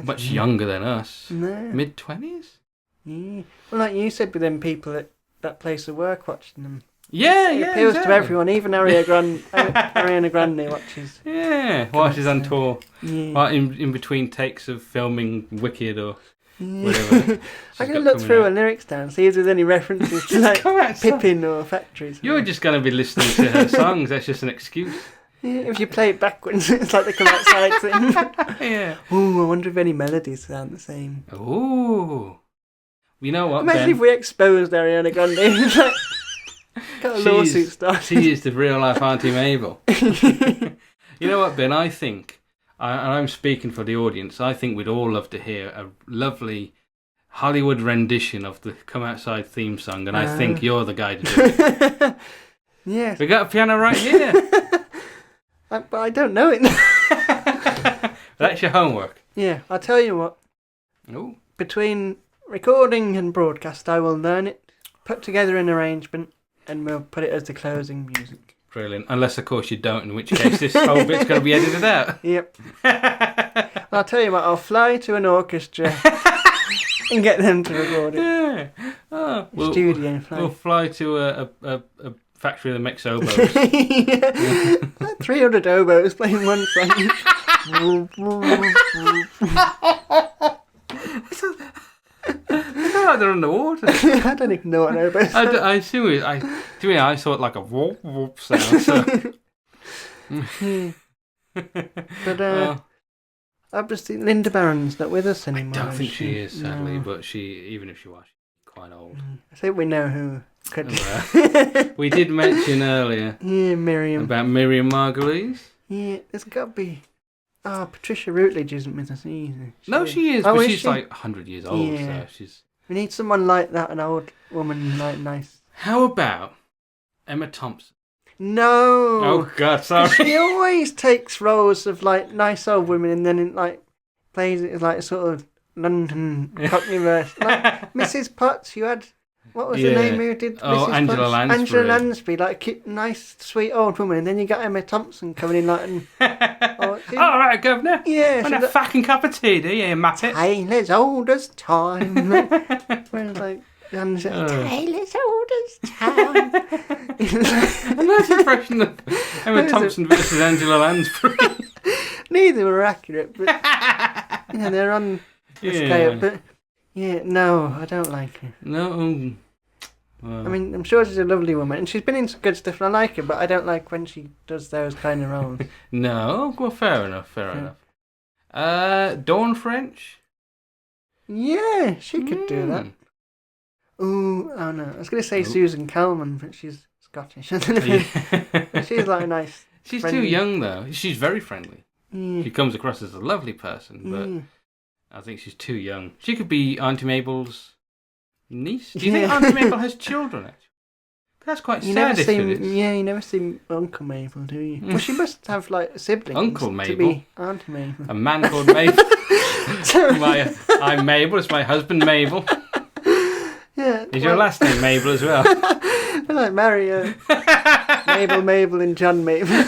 much younger than us. No. Mid-20s? Yeah. Well, like you said, with them people at that place of work watching them. Yeah, it appeals to everyone, even Ariana Grande watches. Yeah, watches on tour. Yeah. In between takes of filming Wicked or whatever. I'm going to look through her lyrics down, see if there's any references to like Pippin or factories. You're just going to be listening to her songs, that's just an excuse. Yeah, if you play it backwards, it's like the Come Outside thing. Yeah. Ooh, I wonder if any melodies sound the same. Ooh. You know what, Imagine Ben? if we exposed Ariana Grande. Got a lawsuit started. She is the real life Auntie Mabel. You know what, Ben? I think, and I'm speaking for the audience, I think we'd all love to hear a lovely Hollywood rendition of the Come Outside theme song, and I think you're the guy to do it. Yes. We got a piano right here. But I don't know it. That's your homework. Yeah, I'll tell you what. Ooh. Between recording and broadcast, I will learn it, put together an arrangement, and we'll put it as the closing music. Brilliant. Unless, of course, you don't, in which case this whole bit's going to be edited out. Yep. I'll tell you what, I'll fly to an orchestra and get them to record it. Yeah. Oh, Studio fly. We'll fly to a factory that makes oboes. Like 300 oboes playing one song. It's not like they're underwater. I don't even know what oboes are. I assume it. To me, I thought like a whoop whoop sound. So. But obviously Linda Barron's not with us anymore. I don't think she is, sadly. No. But even if she was, she's quite old. I think we know who could. We did mention earlier. Yeah, Miriam. About Miriam Margolyes. Yeah, there's got to be. Oh, Patricia Routledge isn't with us either. She is, but she's like 100 years old, so she's... We need someone like that, an old woman, like nice. How about Emma Thompson? No! Oh, God, sorry. She always takes roles of, like, nice old women and then, it, like, plays it as, like, a sort of London Cockney verse. Like, Mrs. Potts, you had... What was the name who did Mrs. Angela Potts? Lansbury. Angela Lansbury, like a cute, nice, sweet old woman. And then you got Emma Thompson coming in like... All right, governor. Yeah. Want a fucking cup of tea, do you, Muppet? Tale as old as time. Whereas, like, tale as old as time. A nice impression of Emma Thompson versus Angela Lansbury. Neither were accurate, but... they're on the scale, but... Yeah, no, I don't like her. No. I mean, I'm sure she's a lovely woman, and she's been in some good stuff, and I like her, but I don't like when she does those kind of roles. No, well, fair enough. Dawn French? Yeah, she could do that. Ooh, oh no, I was going to say Susan Calman, but she's Scottish. I don't know. She's like a nice. She's friendly. too young though. She's very friendly. Yeah. She comes across as a lovely person, but I think she's too young. She could be Auntie Mabel's niece. Do you think Auntie Mabel has children? Actually, that's quite sad. If it is. Yeah, you never see Uncle Mabel, do you? Well, she must have like siblings. Uncle Mabel. To be Auntie Mabel. A man called Mabel. I'm Mabel. It's my husband Mabel. Yeah. Is your last name Mabel as well? I like Mario. Mabel, and John Mabel.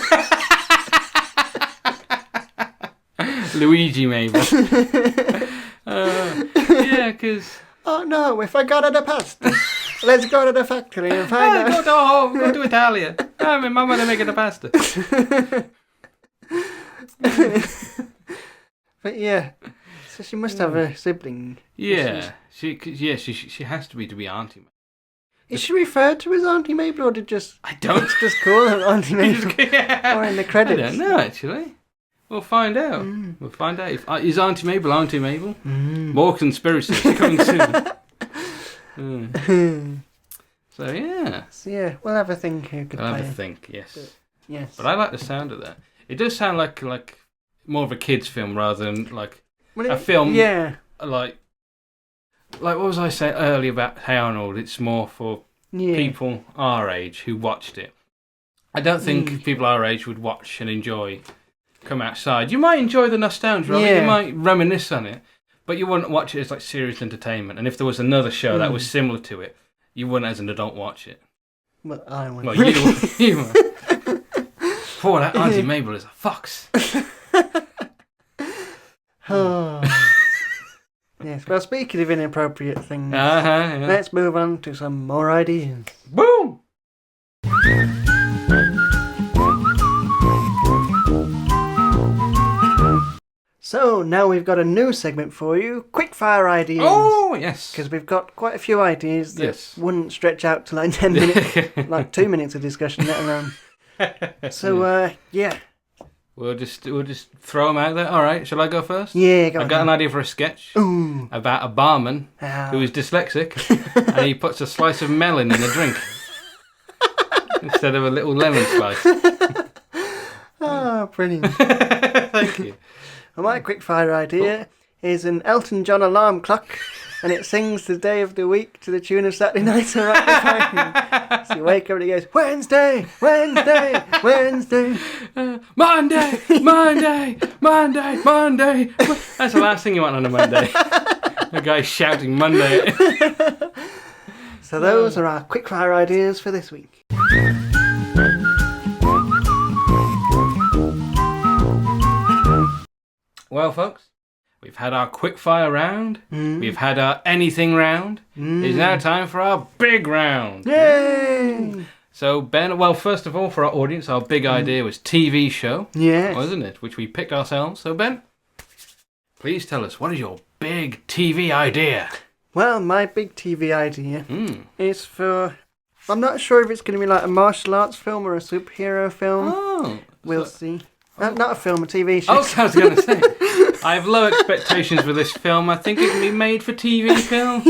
Luigi Mabel. Yeah, because... Oh no, we forgot the pasta. Let's go to the factory and find out. Go to Italia. My mama to make the pasta. But yeah, so she must have a sibling. Yeah, she has to be Auntie Mabel. Is she referred to as Auntie Mabel, or did just I don't just call her Auntie Mabel? Yeah. Or in the credits? I don't know actually. We'll find out. We'll find out. Is Auntie Mabel Auntie Mabel? More conspiracies coming soon. So yeah. So yeah, we'll have a think who could I'll play have a it. think. Yes. Yes. But I like the sound of that. It does sound like more of a kids' film rather than like a film. Yeah. Like what was I saying earlier about Hey Arnold? It's more for people our age who watched it. I don't think people our age would watch and enjoy Come Outside. You might enjoy the nostalgia of it. You might reminisce on it, but you wouldn't watch it as like serious entertainment. And if there was another show that was similar to it, you wouldn't as an adult watch it. Well, I would. Well, you would. Oh, that Auntie Mabel is a fox. Oh. Yes, well, speaking of inappropriate things, Yeah. let's move on to some more ideas. Boom! So, now we've got a new segment for you, quickfire ideas. Oh, yes. Because we've got quite a few ideas that Yes. wouldn't stretch out to like 10 minutes, like 2 minutes of discussion, let alone. So, yeah. We'll just throw them out there. All right, shall I go first? Yeah, go I've got an idea for a sketch about a barman who is dyslexic and he puts a slice of melon in a drink instead of a little lemon slice. Oh, brilliant. Thank you. Well, my quickfire idea is an Elton John alarm clock, and it sings the day of the week to the tune of Saturday Night Arrival. So you wake up and it goes, Wednesday, Wednesday, Wednesday. Monday, Monday, Monday, Monday. That's the last thing you want on a Monday. A guy shouting Monday. So those are our quickfire ideas for this week. Well, folks, we've had our quickfire round. We've had our anything round. It's now time for our big round. Yay! So, Ben, well, first of all, for our audience, our big idea was TV show, Yes. wasn't it? Which we picked ourselves. So, Ben, please tell us, what is your big TV idea? Well, my big TV idea is for... I'm not sure if it's going to be like a martial arts film or a superhero film. Oh. We'll see. Not a film, a TV show. Oh, I was going to say. I have low expectations for this film. I think it can be made for TV film.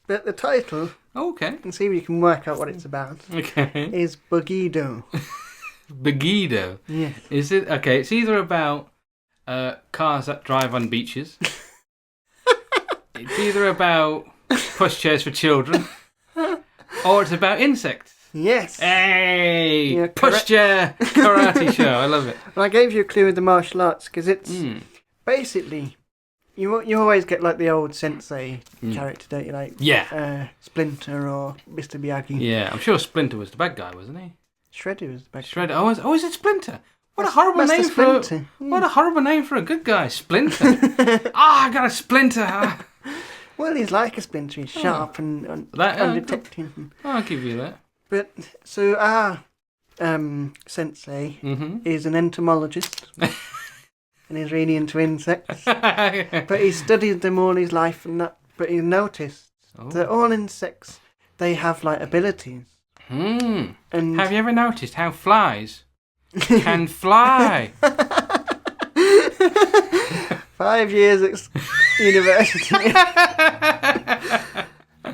But the title, Okay. and see if you can work out what it's about, Okay. is Bugido. Bugido. Yes. Is it? Okay, it's either about cars that drive on beaches. It's either about pushchairs for children. Or it's about insects. Yes. Hey! Yeah, Pushchair karate show. I love it. Well, I gave you a clue with the martial arts because it's basically you always get like the old sensei character, don't you? Like Splinter or Mr. Miyagi. Yeah, I'm sure Splinter was the bad guy, wasn't he? Shredder was the bad guy. Shredder. Oh, is it Splinter? What a horrible Master name Splinter. What a horrible name for a good guy, Splinter. I got a splinter. Well, he's like a Splinter. He's sharp and That- undetected. I'll give you that. But so our sensei is an entomologist, and he's really into insects. But he's studied them all his life, and that. But he's noticed that all insects they have like abilities. And have you ever noticed how flies can fly? 5 years at university.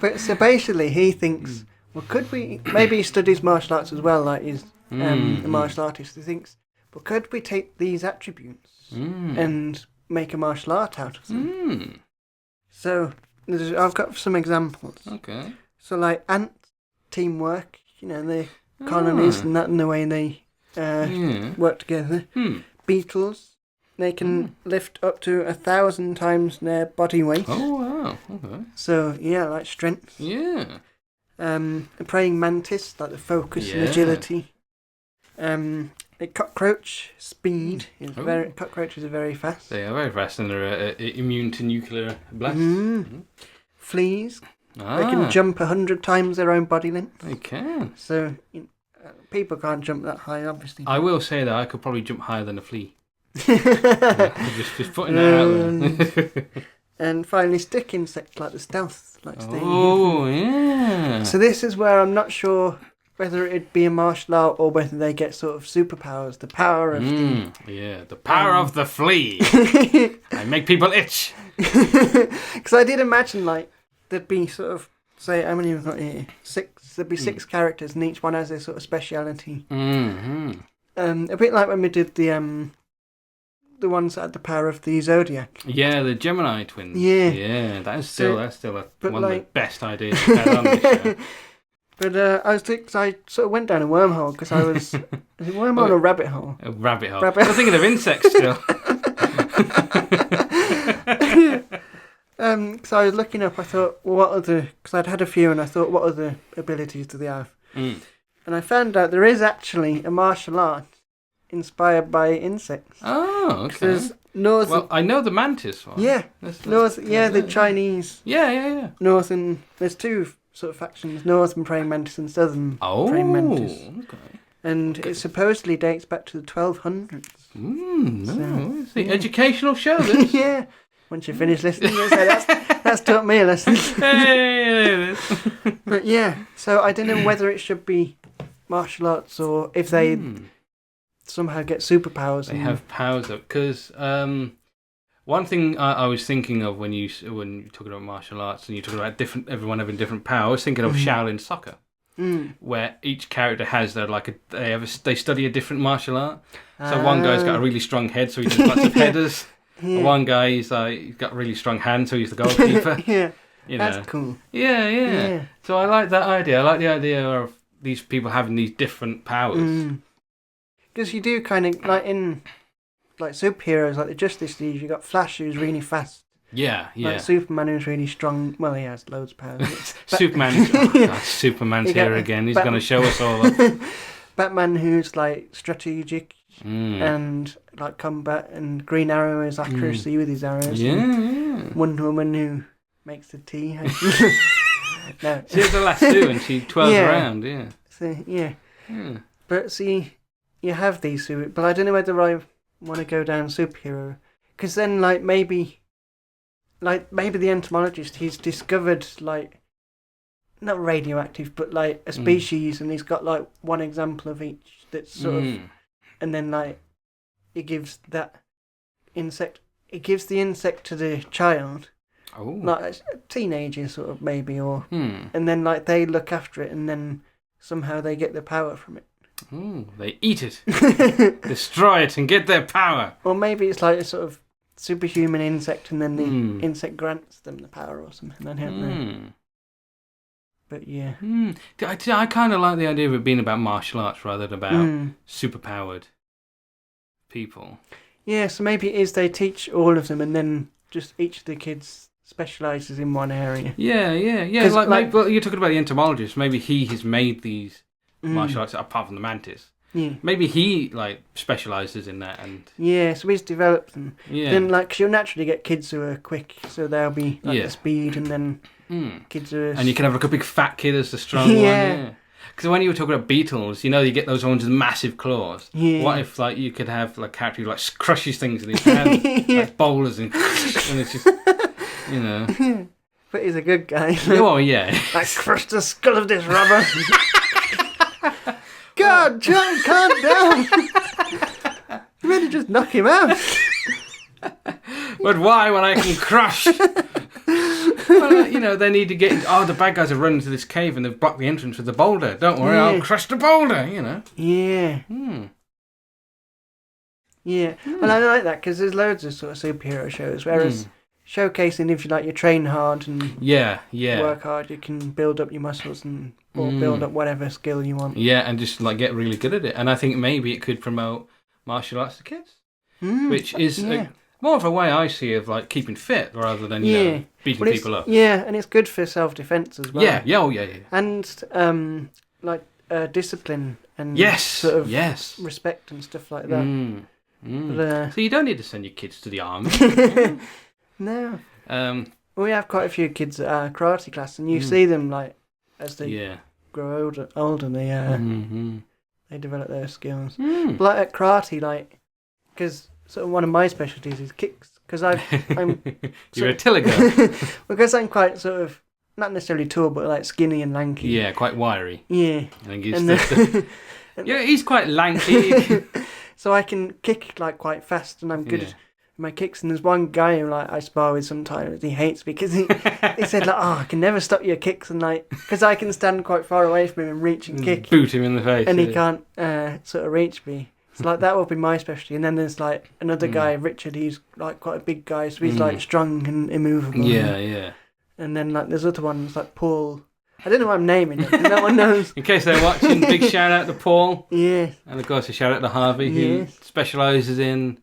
But so basically, he thinks, well, could we? Maybe he studies martial arts as well, like he's a martial artist. He thinks, well, could we take these attributes and make a martial art out of them? So I've got some examples. Okay. So like ants, teamwork, the colonies and that, and the way they work together. Beetles. They can lift up to 1,000 times their body weight. Oh, wow. Okay. So, like strength. Yeah. The praying mantis, like the focus and agility. A cockroach, speed. Cockroaches are very fast. They are very fast and they're immune to nuclear blasts. Fleas. They can jump 100 times their own body length. They can. So, people can't jump that high, obviously. I will say that I could probably jump higher than a flea. just putting that out there. And finally, stick insects like the stealth, Oh yeah. So this is where I'm not sure whether it'd be a martial art or whether they get sort of superpowers. The power of the power of the flea. I make people itch. Because I did imagine there'd be sort of, say, how many have we got here? 6. There'd be 6 characters, and each one has their sort of speciality. A bit like when we did the ones that had the power of the zodiac. Yeah, the Gemini twins. Yeah, that's still one of the best ideas we've had on this show. But I sort of went down a wormhole because I was. Is it wormhole or rabbit hole? A rabbit hole. I was thinking of insects still. So I was looking up. I thought, well, what other? Because I'd had a few, and I thought, what other abilities do they have? And I found out there is actually a martial art inspired by insects. Oh, okay. Well, I know the mantis one. Yeah, the Chinese. Yeah. Northern. There's 2 sort of factions: northern praying mantis and southern praying mantis. Okay. And it supposedly dates back to the 1200s. It's the educational show. This. Yeah. Once you finish listening, you'll say that's taught me a lesson. Hey, But so I don't know whether it should be martial arts or if they somehow get superpowers. They have powers because one thing I was thinking of when you're talking about martial arts and you're talking about everyone having different powers, I was thinking of Shaolin soccer, where each character has they study a different martial art. So one guy's got a really strong head, so he does lots of headers. Yeah. One guy he's got really strong hands, so he's the goalkeeper. That's cool. Yeah. So I like that idea. I like the idea of these people having these different powers. Because you do kind of in superheroes like the Justice League. You got Flash, who's really fast. Yeah. Like Superman, who's really strong. Well, he has loads of powers. Superman's here again. He's going to show us all. Batman, who's strategic. And combat, and Green Arrow is accuracy with his arrows. Yeah. Wonder Woman who makes the tea. No, she's the last 2, and she twirls around. Yeah. So but see, you have these but I don't know whether I want to go down superhero because then maybe the entomologist, he's discovered not radioactive but a species, and he's got one example of each that's sort of. And then, it gives the insect to the child. Oh. Teenagers, sort of, maybe, or... And then, they look after it, and then somehow they get the power from it. They eat it. Destroy it and get their power. Or maybe it's a sort of superhuman insect, and then the insect grants them the power or something. I don't know. But yeah. I kind of like the idea of it being about martial arts rather than about superpowered people. Yeah, so maybe it is they teach all of them and then just each of the kids specialises in one area. Yeah. Well, you're talking about the entomologist. Maybe he has made these martial arts apart from the mantis. Yeah. Maybe he specialises in that and... Yeah, so he's developed them. Yeah. Then cause you'll naturally get kids who are quick, so they'll be the speed, and then kids who are... And you can have a big fat kid as the strong one. Yeah. Because when you were talking about beetles, you get those ones with massive claws. Yeah. What if you could have a character who crushes things in his hands, like bowlers, and it's just But he's a good guy. Oh yeah. I crushed the skull of this robber. God, John, calm down. You better just knock him out. But why when I can crush? Well, they need to get. The bad guys are running to this cave and they've blocked the entrance with the boulder. Don't worry, I'll crush the boulder. Yeah. Yeah. Well, I like that because there's loads of sort of superhero shows. Whereas showcasing if you train hard and work hard, you can build up your muscles or build up whatever skill you want. Yeah, and just get really good at it. And I think maybe it could promote martial arts to kids, which is more of a way I see of keeping fit rather than beating people up. Yeah, and it's good for self-defense as well. Yeah. And discipline and sort of respect and stuff like that. But, so you don't need to send your kids to the army. No. We have quite a few kids at our karate class, and you see them as they grow older, they develop their skills. But at karate, because sort of one of my specialties is kicks. Because I'm you're a tiller girl. Because I'm quite sort of not necessarily tall, but skinny and lanky. Yeah, quite wiry. Yeah. I think he's quite lanky. So I can kick quite fast, and I'm good at my kicks. And there's one guy who I spar with sometimes. He hates me because he said I can never stop your kicks, and because I can stand quite far away from him and reach and kick, boot him in the face, and he can't sort of reach me. So that will be my specialty. And then there's another guy, Richard. He's quite a big guy, so he's strong and immovable. Yeah. And then there's other ones Paul. I don't know what I'm naming it. No one knows. In case they're watching, big shout out to Paul. Yeah. And of course a shout out to Harvey, who specialises in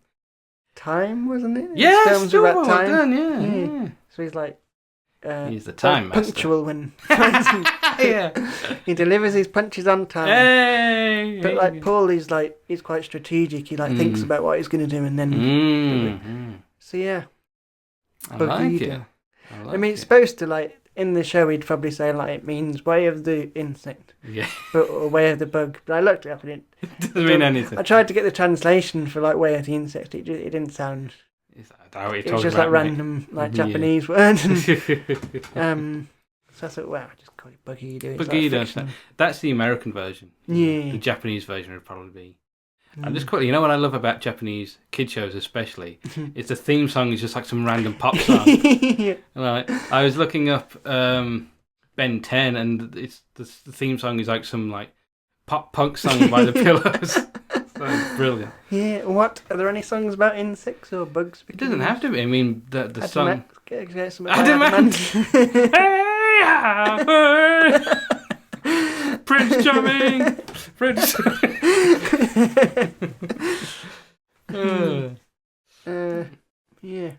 time, wasn't it? Yeah, films about time. Done, yeah. So he's he's the time master. Punctual when yeah. He delivers his punches on time. Hey. But Paul is he's quite strategic. He thinks about what he's going to do and then. So yeah. I like it. I mean, it's supposed to in the show he'd probably say it means way of the insect, or way of the bug. But I looked it up and it doesn't mean anything. I tried to get the translation for way of the insect. It didn't sound. It was just random Japanese words. And, so I thought, well, I just call it Buggy. Buggy, that's the American version. Yeah. The Japanese version would probably be. And just quickly, what I love about Japanese kid shows especially, is the theme song is just some random pop song. I was looking up Ben 10 and it's the theme song is some pop punk song by the Pillows. So it's brilliant. Yeah, what? Are there any songs about insects or bugs? It doesn't have to be. I mean, the song... Prince Charming! Prince... yeah.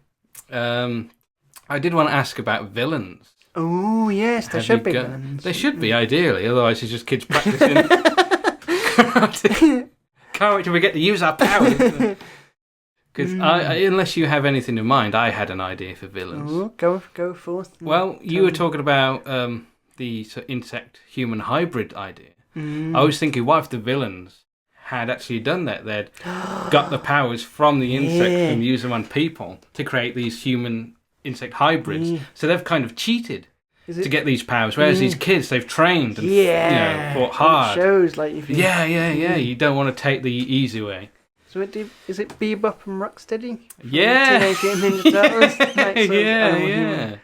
I did want to ask about villains. Oh, yes, there should be villains. There should be, ideally, otherwise it's just kids practicing karate. Can't wait till we get to use our powers. Because unless you have anything in mind, I had an idea for villains. Oh, go forth. Well, you were talking about the insect-human hybrid idea. I was thinking, what if the villains had actually done that? They'd got the powers from the insects and used them on people to create these human-insect hybrids. So they've kind of cheated to get these powers, whereas these kids, they've trained and fought hard. It shows if you... Yeah. You don't want to take the easy way. So is it Bebop and Rocksteady? Yeah. Teenage Mutant Ninja Turtles? Yeah.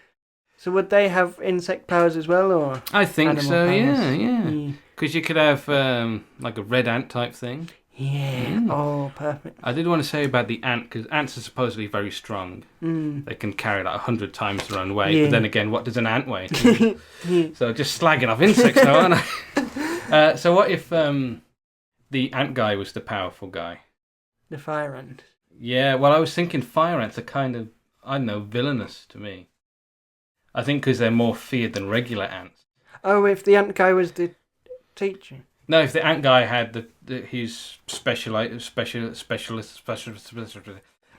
So would they have insect powers as well, or? I think so. Powers? Yeah. Because you could have a red ant type thing. Yeah. Oh, perfect. I did want to say about the ant, because ants are supposedly very strong. They can carry 100 times their own weight. But then again, what does an ant weigh? So just slagging off insects now, aren't I? So what if the ant guy was the powerful guy? The fire ant. Yeah, well, I was thinking fire ants are kind of, I don't know, villainous to me. I think because they're more feared than regular ants. Oh, if the ant guy was the teacher? No, if the ant guy had his specialist.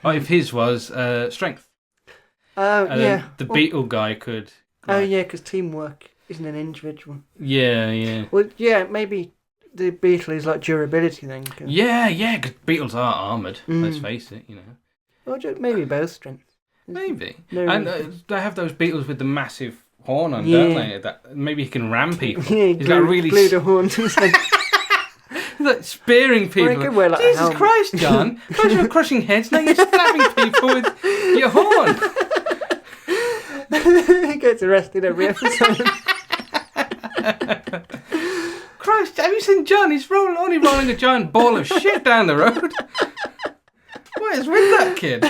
Oh, if his was strength. Oh, yeah. The beetle guy could. Because teamwork isn't an individual. Yeah. Well, yeah, maybe the beetle is durability then. Yeah, because beetles are armoured, let's face it, Or just maybe both strength. Maybe. And they have those beetles with the massive horn on, don't they? That maybe he can ram people. Yeah, he's got really glued a horn to his head. He's spearing people. Jesus Christ, John! First you're crushing heads, now you're stabbing people with your horn. He gets arrested every episode. Christ, have you seen John? He's only rolling a giant ball of shit down the road. What is with that kid?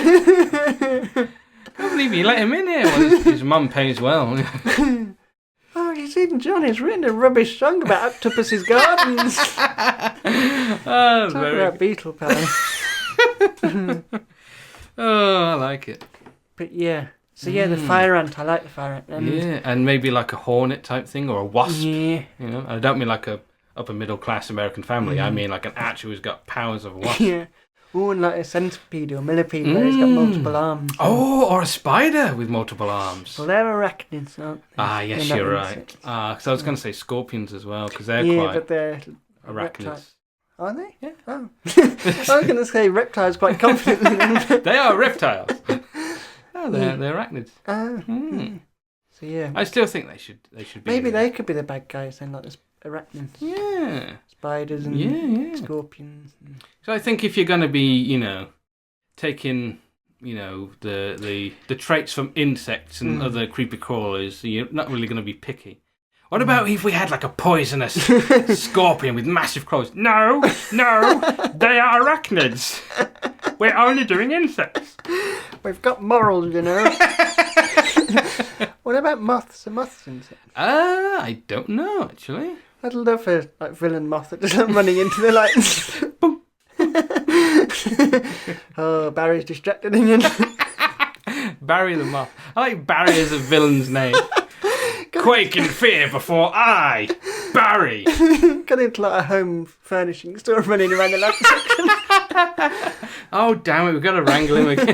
Can't believe you let him in here. Well, his mum pays well. Oh, you seen John? He's written a rubbish song about Octopus's Gardens. Oh, Talk very about Beetle Pie. Oh, I like it. But yeah. So yeah, the fire ant. I like the fire ant. And Yeah, and maybe like a hornet type thing or a wasp. yeah. You know, I don't mean like a upper middle class American family. I mean like an ant who's got powers of a wasp. Yeah. Oh, and like a centipede or millipede where it's got multiple arms. Oh, or a spider with multiple arms. Well, they're arachnids, aren't they? Ah, yes, They're not you're right. insects. Because I was going to say scorpions as well, because they're Yeah, quite but they're arachnids. reptiles. Are they? Yeah. Oh. I was going to say reptiles quite confidently then. They are reptiles. Oh, they're arachnids. So yeah. I still think they should be. Maybe they could be the bad guys then, like the arachnids. Yeah. Spiders and Yeah. scorpions. So I think if you're going to be, taking, the traits from insects and other creepy crawlers, you're not really going to be picky. What about if we had like a poisonous scorpion with massive claws? No, they are arachnids. We're only doing insects. We've got morals, you know. What about moths? Are moths insects? I don't know, actually. I'd love a villain moth that just running into the lights. Boom. Oh, Barry's distracted again. Barry the Moth. I like Barry as a villain's name. Quake in fear before I, Barry. Got into like a home furnishing store running around the light section. Oh, damn it, we've got to wrangle him again.